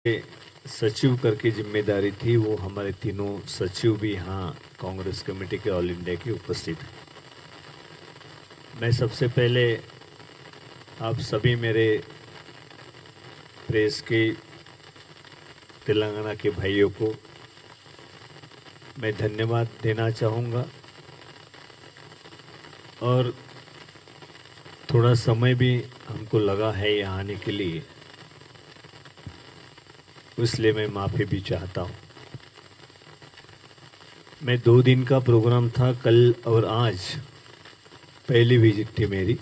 सचिव करके जिम्मेदारी थी, वो हमारे तीनों सचिव भी यहाँ कांग्रेस कमेटी के ऑल इंडिया के उपस्थित हैं। मैं सबसे पहले आप सभी मेरे प्रेस के तेलंगाना के भाइयों को मैं धन्यवाद देना चाहूँगा और थोड़ा समय भी हमको लगा है यहाँ आने के लिए, इसलिए मैं माफ़ी भी चाहता हूँ। मैं 2 दिन का प्रोग्राम था, कल और आज पहली विजिट थी मेरी।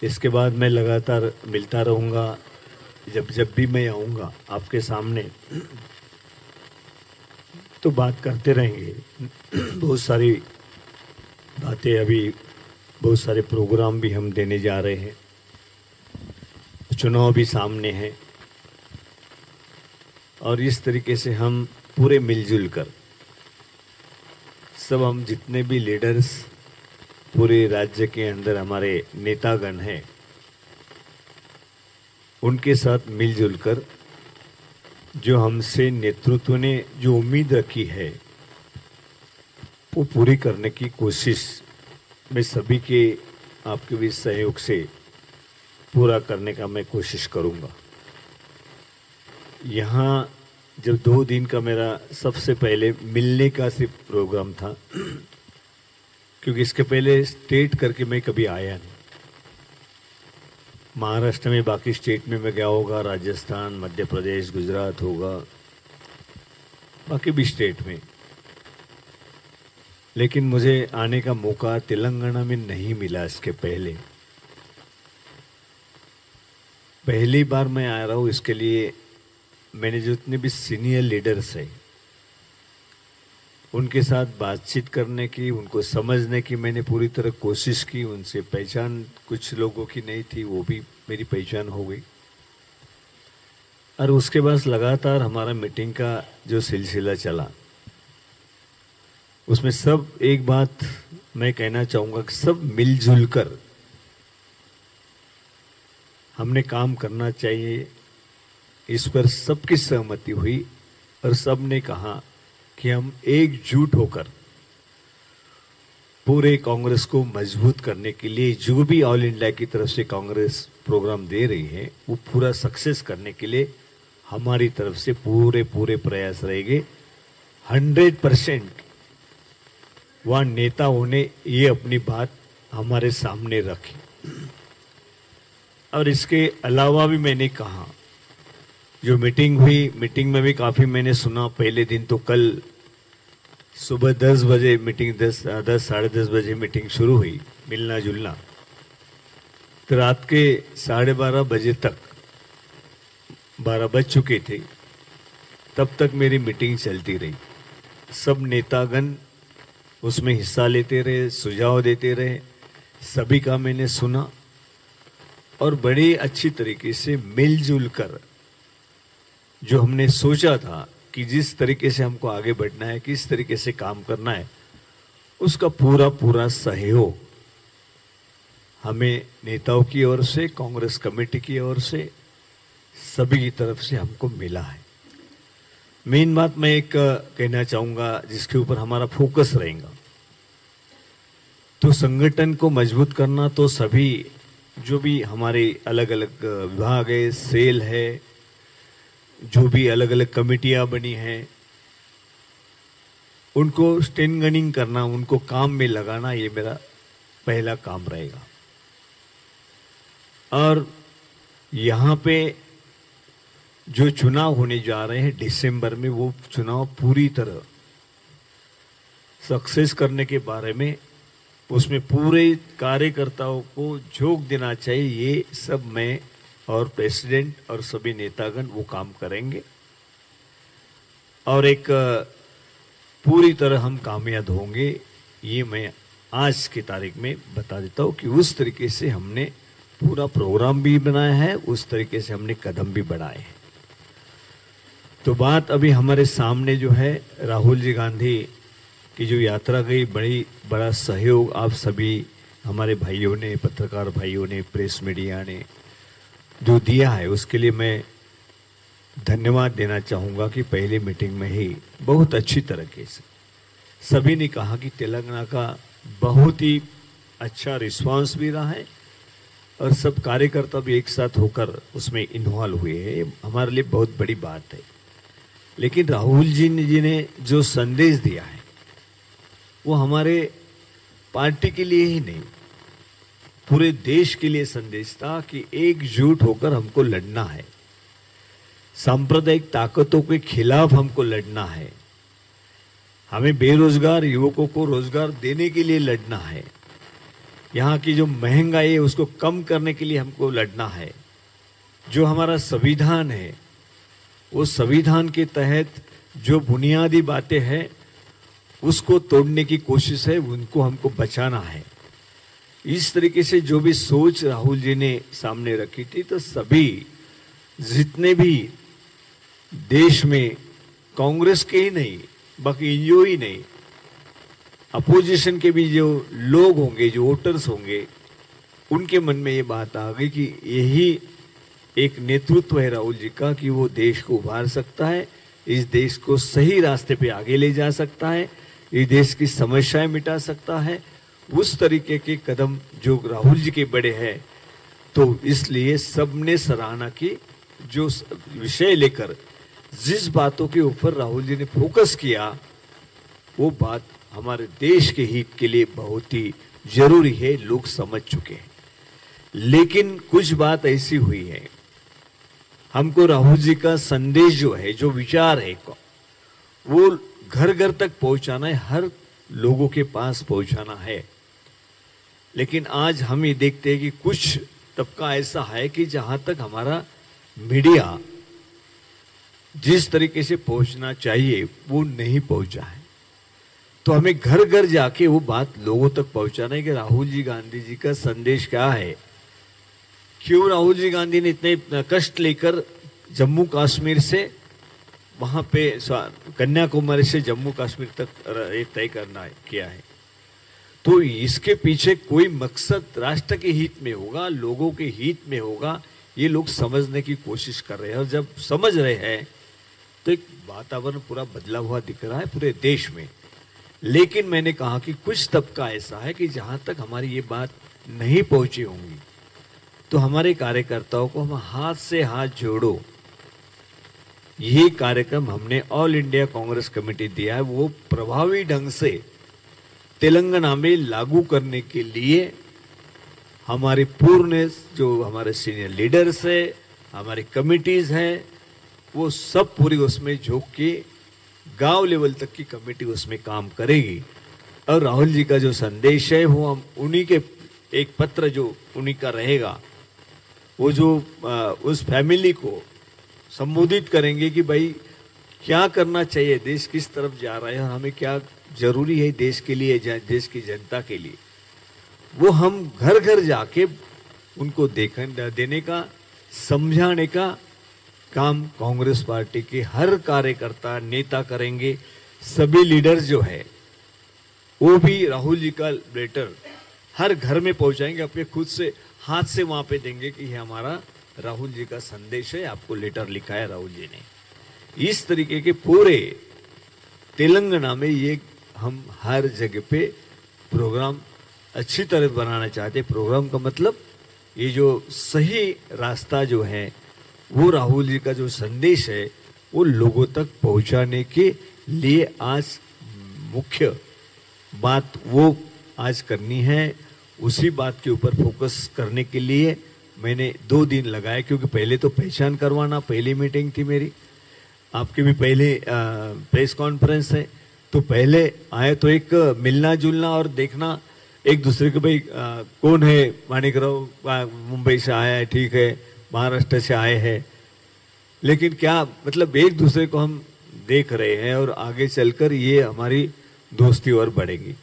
इसके बाद मैं लगातार मिलता रहूँगा, जब भी मैं आऊँगा आपके सामने तो बात करते रहेंगे। बहुत सारी बातें, अभी बहुत सारे प्रोग्राम भी हम देने जा रहे हैं, चुनाव भी सामने है और इस तरीके से हम पूरे मिलजुल कर सब हम जितने भी लीडर्स पूरे राज्य के अंदर हमारे नेतागण हैं, उनके साथ मिलजुल कर जो हमसे नेतृत्व ने जो उम्मीद रखी है वो पूरी करने की कोशिश मैं सभी के आपके भी सहयोग से पूरा करने का मैं कोशिश करूंगा। यहाँ जब 2 दिन का मेरा सबसे पहले मिलने का सिर्फ प्रोग्राम था, क्योंकि इसके पहले स्टेट करके मैं कभी आया नहीं। महाराष्ट्र में बाकी स्टेट में मैं गया होगा, राजस्थान, मध्य प्रदेश, गुजरात होगा, बाकी भी स्टेट में, लेकिन मुझे आने का मौका तेलंगाना में नहीं मिला। इसके पहली बार मैं आ रहा हूँ, इसके लिए मैंने जितने भी सीनियर लीडर्स हैं उनके साथ बातचीत करने की, उनको समझने की मैंने पूरी तरह कोशिश की। उनसे पहचान कुछ लोगों की नहीं थी, वो भी मेरी पहचान हो गई। और उसके बाद लगातार हमारा मीटिंग का जो सिलसिला चला, उसमें सब एक बात मैं कहना चाहूँगा कि सब मिलजुल कर हमने काम करना चाहिए। इस पर सबकी सहमति हुई और सब ने कहा कि हम एकजुट होकर पूरे कांग्रेस को मजबूत करने के लिए जो भी ऑल इंडिया की तरफ से कांग्रेस प्रोग्राम दे रही है वो पूरा सक्सेस करने के लिए हमारी तरफ से पूरे प्रयास रहेंगे। 100% वहाँ नेताओं ने ये अपनी बात हमारे सामने रखी। और इसके अलावा भी मैंने कहा, जो मीटिंग हुई, मीटिंग में भी काफ़ी मैंने सुना। पहले दिन तो कल सुबह 10 बजे मीटिंग, 10 साढ़े 10 बजे मीटिंग शुरू हुई, मिलना जुलना, तो रात के 12:30 बजे तक, 12 बज चुके थे, तब तक मेरी मीटिंग चलती रही। सब नेतागण उसमें हिस्सा लेते रहे, सुझाव देते रहे, सभी का मैंने सुना और बड़ी अच्छी तरीके से मिलजुल कर जो हमने सोचा था कि जिस तरीके से हमको आगे बढ़ना है, किस तरीके से काम करना है, उसका पूरा सहयोग हमें नेताओं की ओर से, कांग्रेस कमेटी की ओर से, सभी की तरफ से हमको मिला है। मेन बात मैं एक कहना चाहूंगा जिसके ऊपर हमारा फोकस रहेगा, तो संगठन को मजबूत करना। तो सभी जो भी हमारे अलग अलग विभाग है, सेल है, जो भी अलग अलग कमेटियां बनी हैं, उनको स्ट्रेंथनिंग करना, उनको काम में लगाना, ये मेरा पहला काम रहेगा। और यहाँ पे जो चुनाव होने जा रहे हैं दिसंबर में, वो चुनाव पूरी तरह सक्सेस करने के बारे में उसमें पूरे कार्यकर्ताओं को झोंक देना चाहिए। ये सब मैं और प्रेसिडेंट और सभी नेतागण वो काम करेंगे और एक पूरी तरह हम कामयाब होंगे। ये मैं आज की तारीख में बता देता हूँ कि उस तरीके से हमने पूरा प्रोग्राम भी बनाया है, उस तरीके से हमने कदम भी बढ़ाए हैं। तो बात अभी हमारे सामने जो है, राहुल जी गांधी की जो यात्रा गई, बड़ा सहयोग आप सभी हमारे भाइयों ने, पत्रकार भाइयों ने, प्रेस मीडिया ने जो दिया है, उसके लिए मैं धन्यवाद देना चाहूँगा कि पहली मीटिंग में ही बहुत अच्छी तरीके से सभी ने कहा कि तेलंगाना का बहुत ही अच्छा रिस्पांस भी रहा है और सब कार्यकर्ता भी एक साथ होकर उसमें इन्वॉल्व हुए हैं। ये हमारे लिए बहुत बड़ी बात है। लेकिन राहुल जी ने जो संदेश दिया है वो हमारे पार्टी के लिए ही नहीं, पूरे देश के लिए संदेश था कि एकजुट होकर हमको लड़ना है, सांप्रदायिक ताकतों के खिलाफ हमको लड़ना है, हमें बेरोजगार युवकों को रोजगार देने के लिए लड़ना है, यहाँ की जो महंगाई है उसको कम करने के लिए हमको लड़ना है, जो हमारा संविधान है वो संविधान के तहत जो बुनियादी बातें हैं उसको तोड़ने की कोशिश है, उनको हमको बचाना है। इस तरीके से जो भी सोच राहुल जी ने सामने रखी थी, तो सभी जितने भी देश में कांग्रेस के ही नहीं बाकी एनजीओ ही नहीं, अपोजिशन के भी जो लोग होंगे, जो वोटर्स होंगे, उनके मन में ये बात आ गई कि यही एक नेतृत्व है राहुल जी का कि वो देश को उभार सकता है, इस देश को सही रास्ते पे आगे ले जा सकता है, इस देश की समस्याएं मिटा सकता है। उस तरीके के कदम जो राहुल जी के बड़े हैं, तो इसलिए सबने सराहना की। जो विषय लेकर जिस बातों के ऊपर राहुल जी ने फोकस किया, वो बात हमारे देश के हित के लिए बहुत ही जरूरी है, लोग समझ चुके हैं। लेकिन कुछ बात ऐसी हुई है, हमको राहुल जी का संदेश जो है, जो विचार है, वो घर घर तक पहुंचाना है, हर लोगों के पास पहुंचाना है। लेकिन आज हम ये देखते हैं कि कुछ तबका ऐसा है कि जहां तक हमारा मीडिया जिस तरीके से पहुंचना चाहिए वो नहीं पहुंचा है। तो हमें घर घर जाके वो बात लोगों तक पहुंचाना है कि राहुल जी गांधी जी का संदेश क्या है, क्यों राहुल जी गांधी ने इतने कष्ट लेकर जम्मू कश्मीर से वहां पे कन्याकुमारी से जम्मू कश्मीर तक ये तय करना किया है। तो इसके पीछे कोई मकसद राष्ट्र के हित में होगा, लोगों के हित में होगा, ये लोग समझने की कोशिश कर रहे हैं। और जब समझ रहे हैं तो एक वातावरण पूरा बदला हुआ दिख रहा है पूरे देश में। लेकिन मैंने कहा कि कुछ तबका ऐसा है कि जहां तक हमारी ये बात नहीं पहुंची होंगी, तो हमारे कार्यकर्ताओं को हम हाथ से हाथ जोड़ो, ये कार्यक्रम हमने ऑल इंडिया कांग्रेस कमेटी दिया है, वो प्रभावी ढंग से तेलंगाना में लागू करने के लिए हमारे पूर्ण जो हमारे सीनियर लीडर्स है, हमारी कमिटीज हैं, वो सब पूरी उसमें झोंक के गांव लेवल तक की कमेटी उसमें काम करेगी। और राहुल जी का जो संदेश है वो हम उन्हीं के एक पत्र जो उन्हीं का रहेगा, वो जो उस फैमिली को संबोधित करेंगे कि भाई क्या करना चाहिए, देश किस तरफ जा रहा है और हमें क्या जरूरी है देश के लिए, देश की जनता के लिए, वो हम घर घर जाके उनको देने का, समझाने का काम कांग्रेस पार्टी के हर कार्यकर्ता नेता करेंगे। सभी लीडर्स जो है वो भी राहुल जी का लेटर हर घर में पहुंचाएंगे, अपने खुद से हाथ से वहां पे देंगे कि ये हमारा राहुल जी का संदेश है, आपको लेटर लिखा है राहुल जी ने। इस तरीके के पूरे तेलंगाना में ये हम हर जगह पे प्रोग्राम अच्छी तरह बनाना चाहते। प्रोग्राम का मतलब ये जो सही रास्ता जो है, वो राहुल जी का जो संदेश है वो लोगों तक पहुंचाने के लिए आज मुख्य बात वो आज करनी है। उसी बात के ऊपर फोकस करने के लिए मैंने 2 दिन लगाए, क्योंकि पहले तो पहचान करवाना, पहली मीटिंग थी मेरी, आपके भी पहले प्रेस कॉन्फ्रेंस है, तो पहले आए तो एक मिलना जुलना और देखना एक दूसरे के, भाई कौन है, माणिकराव मुंबई से आया है, ठीक है, महाराष्ट्र से आए हैं, लेकिन क्या मतलब एक दूसरे को हम देख रहे हैं और आगे चलकर ये हमारी दोस्ती और बढ़ेगी।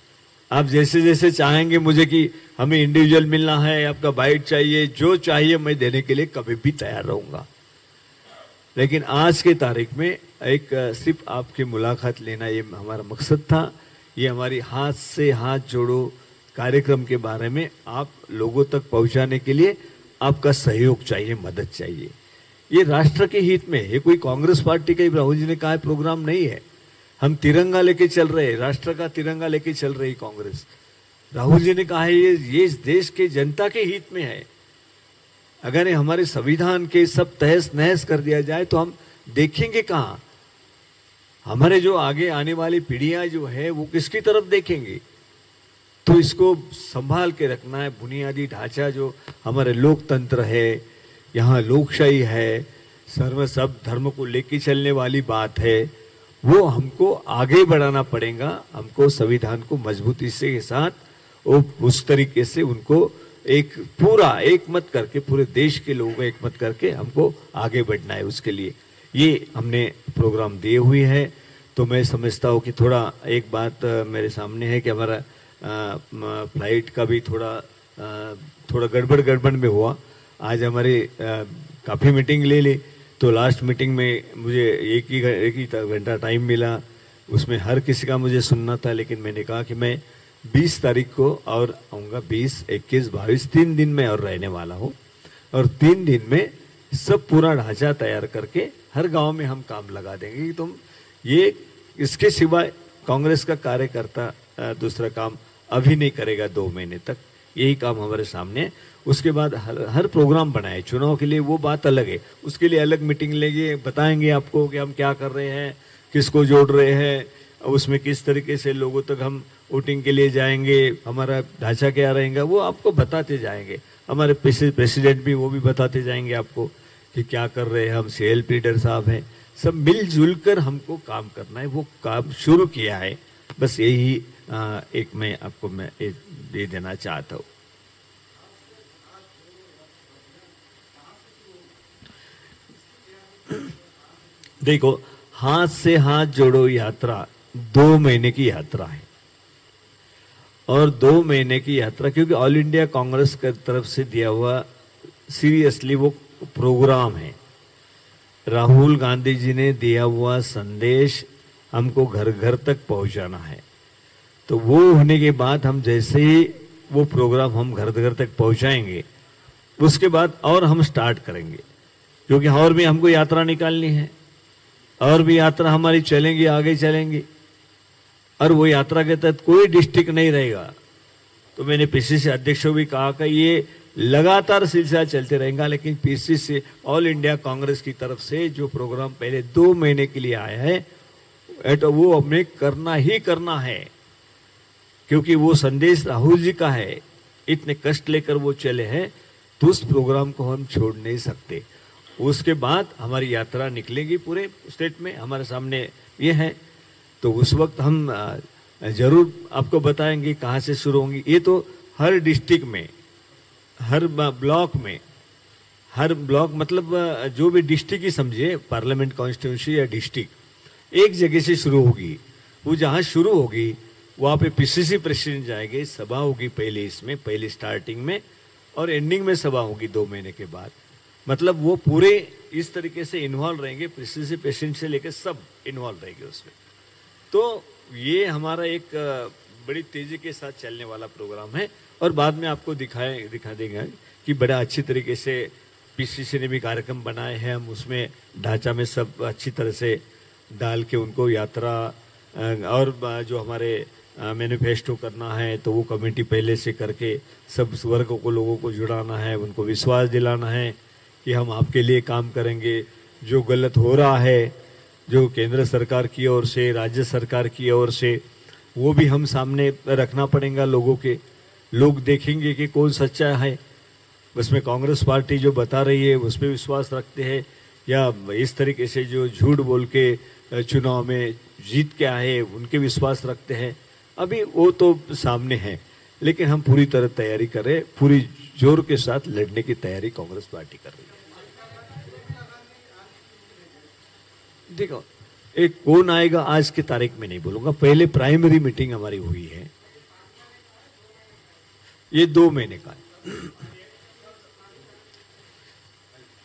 आप जैसे जैसे चाहेंगे मुझे कि हमें इंडिविजुअल मिलना है, आपका बाइट चाहिए, जो चाहिए मैं देने के लिए कभी भी तैयार रहूंगा। लेकिन आज के तारीख में एक सिर्फ आपकी मुलाकात लेना ये हमारा मकसद था। ये हमारी हाथ से हाथ जोड़ो कार्यक्रम के बारे में आप लोगों तक पहुंचाने के लिए आपका सहयोग चाहिए, मदद चाहिए। ये राष्ट्र के हित में है, ये कोई कांग्रेस पार्टी का राहुल जी ने कहा है प्रोग्राम नहीं है। हम तिरंगा लेके चल रहे हैं, राष्ट्र का तिरंगा लेके चल रही कांग्रेस। राहुल जी ने कहा है ये इस देश के जनता के हित में है। अगर हमारे संविधान के सब तहस नहस कर दिया जाए तो हम देखेंगे कहां? हमारे जो आगे आने वाली पीढ़ियां जो है वो किसकी तरफ देखेंगे? तो इसको संभाल के रखना है। बुनियादी ढांचा जो हमारे लोकतंत्र है, यहाँ लोकशाही है, सब धर्म को लेके चलने वाली बात है, वो हमको आगे बढ़ाना पड़ेगा। हमको संविधान को मजबूती से के साथ उस तरीके से उनको एक मत करके, पूरे देश के लोगों को एक मत करके हमको आगे बढ़ना है। उसके लिए ये हमने प्रोग्राम दिए हुए है। तो मैं समझता हूँ कि थोड़ा एक बात मेरे सामने है कि हमारा फ्लाइट का भी थोड़ा गड़बड़ में हुआ। आज हमारे काफ़ी मीटिंग ले ली, तो लास्ट मीटिंग में मुझे एक ही घंटा टाइम मिला, उसमें हर किसी का मुझे सुनना था। लेकिन मैंने कहा कि मैं 20 तारीख को और आऊँगा, 20, 21, 22 3 दिन में और रहने वाला हूँ। और 3 दिन में सब पूरा ढांचा तैयार करके हर गांव में हम काम लगा देंगे कि तुम ये इसके सिवाय कांग्रेस का कार्यकर्ता दूसरा काम अभी नहीं करेगा 2 महीने तक। यही काम हमारे सामने है। उसके बाद हर प्रोग्राम बनाए चुनाव के लिए, वो बात अलग है। उसके लिए अलग मीटिंग लेंगे, बताएंगे आपको कि हम क्या कर रहे हैं, किसको जोड़ रहे हैं, उसमें किस तरीके से लोगों तक हम वोटिंग के लिए जाएंगे, हमारा ढांचा क्या रहेगा, वो आपको बताते जाएंगे। हमारे प्रेसिडेंट भी वो भी बताते जाएंगे आपको कि क्या कर रहे हैं हम। CLP लीडर साहब हैं, सब मिलजुल कर हमको काम करना है। वो काम शुरू किया है। बस यही एक मैं आपको दे देना चाहता हूँ। देखो, हाथ से हाथ जोड़ो यात्रा 2 महीने की यात्रा है। और 2 महीने की यात्रा, क्योंकि ऑल इंडिया कांग्रेस की तरफ से दिया हुआ सीरियसली वो प्रोग्राम है। राहुल गांधी जी ने दिया हुआ संदेश हमको घर घर तक पहुंचाना है। तो वो होने के बाद हम जैसे ही वो प्रोग्राम हम घर घर तक पहुंचाएंगे, उसके बाद और हम स्टार्ट करेंगे, क्योंकि और भी हमको यात्रा निकालनी है। और भी यात्रा हमारी चलेंगी, आगे चलेंगी। और वो यात्रा के तहत कोई डिस्ट्रिक्ट नहीं रहेगा। तो मैंने PCC अध्यक्ष को भी कहा कि ये लगातार सिलसिला चलते रहेगा। लेकिन PCC ऑल इंडिया कांग्रेस की तरफ से जो प्रोग्राम पहले 2 महीने के लिए आया है, तो वो हमें करना ही करना है, क्योंकि वो संदेश राहुल जी का है। इतने कष्ट लेकर वो चले हैं, तो उस प्रोग्राम को हम छोड़ नहीं सकते। उसके बाद हमारी यात्रा निकलेगी पूरे स्टेट में, हमारे सामने ये है। तो उस वक्त हम जरूर आपको बताएंगे कहाँ से शुरू होंगी। ये तो हर डिस्ट्रिक्ट में, हर ब्लॉक में, हर ब्लॉक मतलब जो भी डिस्ट्रिक्ट ही समझिए, पार्लियामेंट कॉन्स्टिट्यूंसी या डिस्ट्रिक्ट, एक जगह से शुरू होगी। वो जहाँ शुरू होगी वहाँ पे PCC प्रेसिडेंट जाएंगे, सभा होगी पहले, इसमें पहले स्टार्टिंग में, और एंडिंग में सभा होगी 2 महीने के बाद। मतलब वो पूरे इस तरीके से इन्वॉल्व रहेंगे, PCC प्रेसिडेंट से लेकर सब इन्वॉल्व रहेंगे उसमें। तो ये हमारा एक बड़ी तेजी के साथ चलने वाला प्रोग्राम है। और बाद में आपको दिखा देंगे कि बड़ा अच्छी तरीके से PCC ने भी कार्यक्रम बनाए हैं। हम उसमें ढांचा में सब अच्छी तरह से डाल के उनको यात्रा, और जो हमारे मैनिफेस्टो करना है, तो वो कमेटी पहले से करके सब वर्गों को, लोगों को जुड़ाना है, उनको विश्वास दिलाना है कि हम आपके लिए काम करेंगे। जो गलत हो रहा है, जो केंद्र सरकार की ओर से, राज्य सरकार की ओर से, वो भी हम सामने रखना पड़ेगा लोगों के। लोग देखेंगे कि कौन सच्चा है। उसमें कांग्रेस पार्टी जो बता रही है उस पर विश्वास रखते हैं, या इस तरीके से जो झूठ बोल के चुनाव में जीत के आए उनके विश्वास रखते हैं। अभी वो तो सामने है, लेकिन हम पूरी तरह तैयारी कर रहे हैं। पूरी जोर के साथ लड़ने की तैयारी कांग्रेस पार्टी कर रही है। देखो, एक कौन आएगा आज की तारीख में नहीं बोलूंगा। पहले प्राइमरी मीटिंग हमारी हुई है, ये 2 महीने का है।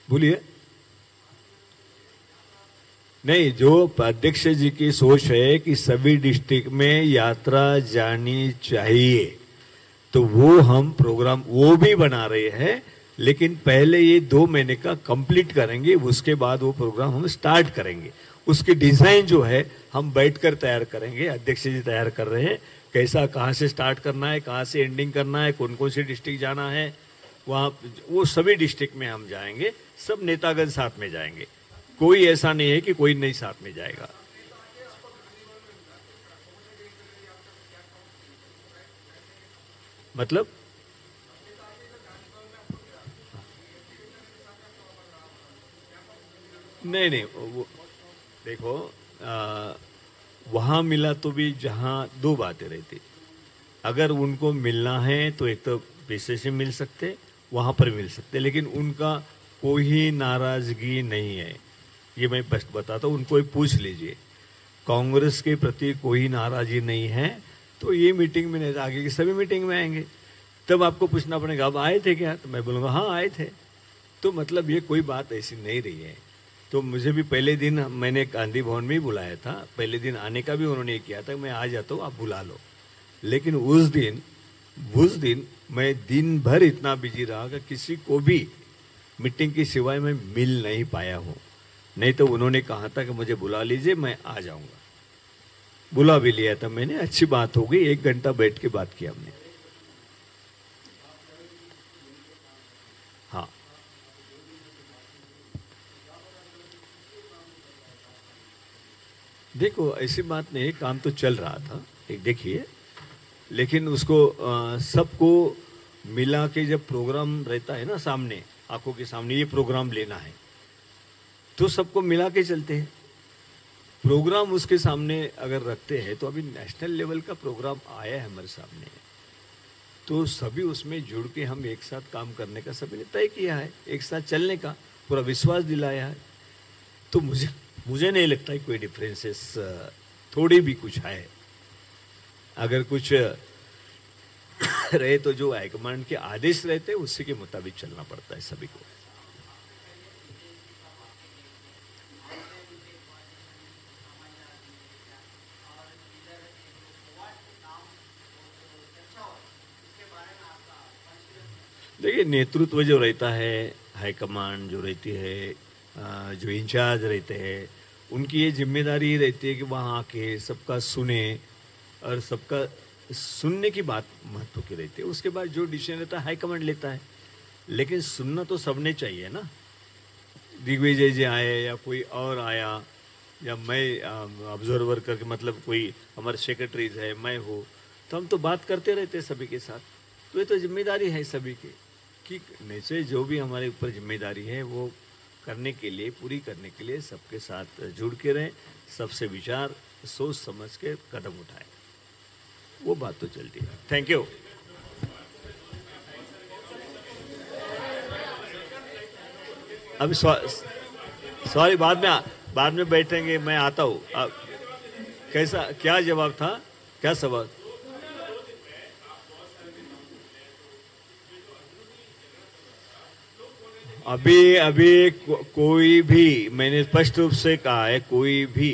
बोलिए। नहीं, जो अध्यक्ष जी की सोच है कि सभी डिस्ट्रिक्ट में यात्रा जानी चाहिए, तो वो हम प्रोग्राम वो भी बना रहे हैं। लेकिन पहले ये 2 महीने का कंप्लीट करेंगे, उसके बाद वो प्रोग्राम हम स्टार्ट करेंगे। उसकी डिजाइन जो है हम बैठकर तैयार करेंगे, अध्यक्ष जी तैयार कर रहे हैं, कैसा कहाँ से स्टार्ट करना है, कहाँ से एंडिंग करना है, कौन कौन सी डिस्ट्रिक्ट जाना है, वहाँ वो सभी डिस्ट्रिक्ट में हम जाएंगे, सब नेतागण साथ में जाएंगे। कोई ऐसा नहीं है कि कोई नहीं साथ में जाएगा। मतलब नहीं नहीं, वो देखो, वहां मिला तो भी जहां 2 बातें रहती, अगर उनको मिलना है तो एक तो पैसे से मिल सकते, वहां पर मिल सकते, लेकिन उनका कोई नाराजगी नहीं है। ये मैं स्पष्ट बताता हूँ, उनको ही पूछ लीजिए, कांग्रेस के प्रति कोई नाराजगी नहीं है। तो ये मीटिंग में नहीं, आगे की सभी मीटिंग में आएंगे। तब आपको पूछना पड़ेगा अब आए थे क्या, तो मैं बोलूँगा हाँ आए थे। तो मतलब ये कोई बात ऐसी नहीं रही है। तो मुझे भी पहले दिन मैंने गांधी भवन में ही बुलाया था, पहले दिन आने का भी उन्होंने किया था, मैं आ जाता हूँ आप बुला लो। लेकिन उस दिन मैं दिन भर इतना बिजी रहा कि किसी को भी मीटिंग की सिवाय मैं मिल नहीं पाया हूँ। नहीं तो उन्होंने कहा था कि मुझे बुला लीजिए, मैं आ जाऊंगा। बुला भी लिया था मैंने, अच्छी बात हो गई, 1 घंटा बैठ के बात की हमने। हाँ, देखो ऐसी बात नहीं, काम तो चल रहा था, एक देखिए, लेकिन उसको सबको मिला के जब प्रोग्राम रहता है ना सामने, आंखों के सामने ये प्रोग्राम लेना है, तो सबको मिला के चलते हैं। प्रोग्राम उसके सामने अगर रखते हैं, तो अभी नेशनल लेवल का प्रोग्राम आया है हमारे सामने, तो सभी उसमें जुड़ के हम एक साथ काम करने का सभी ने तय किया है, एक साथ चलने का पूरा विश्वास दिलाया है। तो मुझे नहीं लगता है कोई डिफरेंसेस थोड़ी भी कुछ है। अगर कुछ रहे तो जो हाईकमांड के आदेश रहते हैं उसी के मुताबिक चलना पड़ता है सभी को। देखिए, नेतृत्व जो रहता है, हाईकमांड जो रहती है, जो इंचार्ज रहते हैं, उनकी ये जिम्मेदारी रहती है कि वहाँ आके सबका सुने, और सबका सुनने की बात महत्व की रहती है। उसके बाद जो डिसीजन रहता है हाईकमांड लेता है, लेकिन सुनना तो सबने चाहिए ना। दिग्विजय जी आए या कोई और आया, या मैं ऑब्जर्वर करके, मतलब कोई हमारे सेक्रेटरीज है, मैं हूँ, तो हम तो बात करते रहते हैं सभी के साथ। तो ये तो जिम्मेदारी है सभी की, कि नीचे जो भी हमारे ऊपर जिम्मेदारी है वो करने के लिए, पूरी करने के लिए सबके साथ जुड़ के रहें, सबसे विचार सोच समझ के कदम उठाएं, वो बात तो चलती है। Thank you. अभी सॉरी, बाद में बैठेंगे, मैं आता हूँ। कैसा, क्या जवाब था, क्या सवाल? अभी कोई भी, मैंने स्पष्ट रूप से कहा है, कोई भी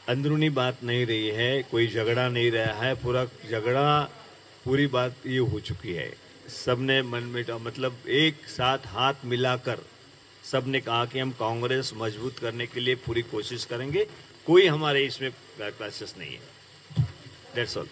अंदरूनी बात नहीं रही है, कोई झगड़ा नहीं रहा है। पूरी बात ये हो चुकी है, सबने मन में, मतलब एक साथ हाथ मिलाकर सबने कहा कि हम कांग्रेस मजबूत करने के लिए पूरी कोशिश करेंगे। कोई हमारे इसमें क्लासेस नहीं है। That's all.